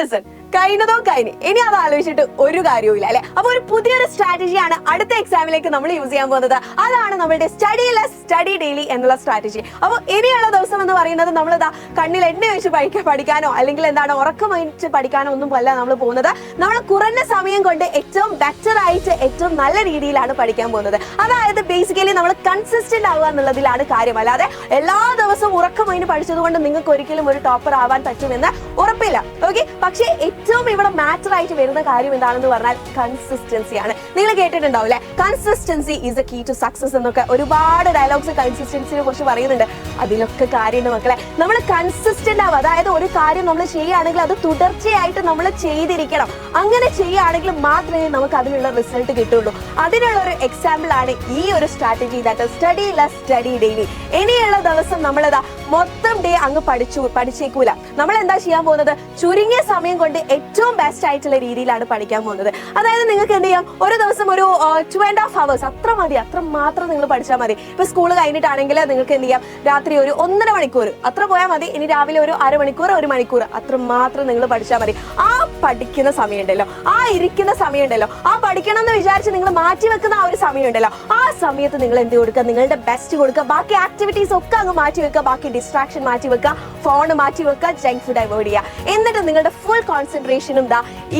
Listen, കഴിഞ്ഞതോ കഴിഞ്ഞു, ഇനി അത് ആലോചിച്ചിട്ട് ഒരു കാര്യവും അല്ലെ. അപ്പൊ ഒരു പുതിയൊരു സ്ട്രാറ്റജിയാണ് അടുത്ത എക്സാമിലേക്ക് നമ്മൾ യൂസ് ചെയ്യാൻ പോകുന്നത്. അതാണ് നമ്മുടെ സ്റ്റഡി ലെസ് സ്റ്റഡി ഡെയിലി എന്നുള്ള സ്ട്രാറ്റജി. അപ്പൊ ഇനിയുള്ള ദിവസം എന്ന് പറയുന്നത് നമ്മളിതാ കണ്ണിൽ എണ്ണ വെച്ച് പഠിക്കാനോ അല്ലെങ്കിൽ എന്താണ് ഉറക്കം വഹിച്ച് പഠിക്കാനോ ഒന്നും അല്ല നമ്മൾ പോകുന്നത്. നമ്മൾ കുറഞ്ഞ സമയം കൊണ്ട് ഏറ്റവും ബെറ്റർ ആയിട്ട് ഏറ്റവും നല്ല രീതിയിലാണ് പഠിക്കാൻ പോകുന്നത്. അതായത് ബേസിക്കലി നമ്മൾ കൺസിസ്റ്റന്റ് ആവുക എന്നുള്ളതിലാണ് കാര്യം. അല്ലാതെ എല്ലാ ദിവസവും ഉറക്കം വഹിച്ച് പഠിച്ചത് കൊണ്ട് നിങ്ങൾക്ക് ഒരിക്കലും ഒരു ടോപ്പർ ആവാൻ പറ്റുമെന്ന് ഉറപ്പില്ല. ഓക്കെ, പക്ഷേ ഏറ്റവും ഇവിടെ മാറ്റർ ആയിട്ട് വരുന്ന കാര്യം എന്താണെന്ന് പറഞ്ഞാൽ കൺസിസ്റ്റൻസിയാണ്. നിങ്ങൾ കേട്ടിട്ടുണ്ടാവില്ലേ, consistency is a key to success എന്നൊക്കെ ഒരുപാട് ഡയലോഗ്സ് കൺസിസ്റ്റൻസിനെ കുറിച്ച് പറയുന്നുണ്ട്. അതിലൊക്കെ കാര്യമുണ്ട് മക്കളെ. നമ്മൾ കൺസിസ്റ്റന്റ് ആവുക, അതായത് ഒരു കാര്യം നമ്മൾ ചെയ്യുകയാണെങ്കിൽ അത് തുടർച്ചയായിട്ട് നമ്മൾ ചെയ്തിരിക്കണം. അങ്ങനെ ചെയ്യുകയാണെങ്കിൽ മാത്രമേ നമുക്ക് അതിനുള്ള റിസൾട്ട് കിട്ടുള്ളൂ. അതിനുള്ള ഒരു എക്സാമ്പിൾ ആണ് ഈ ഒരു strategy, that study less study daily. ഇനിയുള്ള ദിവസം നമ്മളിതാ മൊത്തം ഡേ അങ്ങ് പഠിച്ചേക്കൂല. നമ്മൾ എന്താ ചെയ്യാൻ പോകുന്നത്, ചുരുങ്ങിയ സമയം കൊണ്ട് ഏറ്റവും ബെസ്റ്റ് ആയിട്ടുള്ള രീതിയിലാണ് പഠിക്കാൻ പോകുന്നത്. അതായത് നിങ്ങൾക്ക് എന്ത് ചെയ്യാം, ഒരു ദിവസം ഒരു 2.5 hours അത്ര മതി, അത്ര മാത്രം നിങ്ങൾ പഠിച്ചാൽ മതി. ഇപ്പൊ സ്കൂൾ കഴിഞ്ഞിട്ടാണെങ്കിൽ നിങ്ങൾക്ക് എന്ത് ചെയ്യാം, രാത്രി ഒരു 1.5 മണിക്കൂർ അത്ര പോയാൽ മതി. ഇനി രാവിലെ ഒരു 1/2 മണിക്കൂർ 1 മണിക്കൂർ അത്ര മാത്രം നിങ്ങൾ പഠിച്ചാൽ മതി. ആ പഠിക്കുന്ന സമയം ഉണ്ടല്ലോ, ആ ഇരിക്കുന്ന സമയം ഉണ്ടല്ലോ, ആ പഠിക്കണം എന്ന് വിചാരിച്ച് നിങ്ങൾ മാറ്റി വെക്കുന്ന ആ ഒരു സമയം ഉണ്ടല്ലോ, ആ സമയത്ത് നിങ്ങൾ എന്ത് കൊടുക്കുക, നിങ്ങളുടെ ബെസ്റ്റ് കൊടുക്കുക. ബാക്കി ആക്ടിവിറ്റീസ് ഒക്കെ അങ്ങ് മാറ്റി വെക്കുക, ബാക്കി ഡിസ്ട്രാക്ഷൻ മാറ്റി വെക്കുക, ഫോൺ മാറ്റി വെക്കുക, ജങ്ക് ഫുഡ് അവോയ്ഡ് ചെയ്യുക. എന്നിട്ട് നിങ്ങളുടെ ഫുൾ കോൺസെൻട്രേഷനും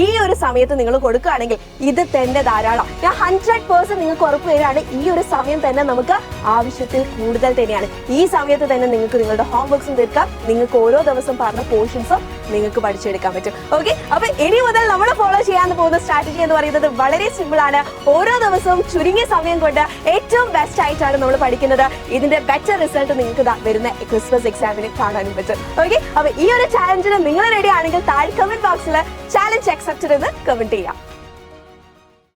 ഈ ഒരു സമയത്ത് നിങ്ങൾ കൊടുക്കുകയാണെങ്കിൽ ഇത് തന്നെ ധാരാളം. ഞാൻ 100% നിങ്ങൾക്ക് ഉറപ്പ് തരാണ്, ഈ ഒരു സമയം തന്നെ നമുക്ക് ആവശ്യത്തിൽ കൂടുതൽ തന്നെയാണ്. ഈ സമയത്ത് തന്നെ നിങ്ങൾക്ക് നിങ്ങളുടെ ഹോംവർക്സും തീർക്കാം, നിങ്ങൾക്ക് ഓരോ ദിവസം പറഞ്ഞ പോർഷൻസും നിങ്ങൾക്ക് പഠിച്ചെടുക്കാൻ പറ്റും. ഓക്കെ, അപ്പൊ ഇനി മുതൽ നമ്മൾ ഫോളോ ചെയ്യാൻ പോകുന്ന സ്ട്രാറ്റജി എന്ന് പറയുന്നത് വളരെ സിമ്പിൾ ആണ്. ഓരോ ദിവസവും ചുരുങ്ങിയ സമയം കൊണ്ട് ഏറ്റവും ബെസ്റ്റ് ആയിട്ടാണ് നമ്മൾ പഠിക്കുന്നത്. ഇതിന്റെ ബെറ്റർ റിസൾട്ട് നിങ്ങൾക്ക് വരുന്ന ക്രിസ്മസ് എക്സാമിന് കാണാനും പറ്റും. ഓക്കെ, അപ്പൊ ഈ ഒരു ചാലഞ്ചിന് നിങ്ങൾ റെഡി ആണെങ്കിൽ താഴെ കമന്റ് ബോക്സിൽ ചാലഞ്ച് അക്സെപ്റ്റഡ് എന്ന് കമന്റ് ചെയ്യാം.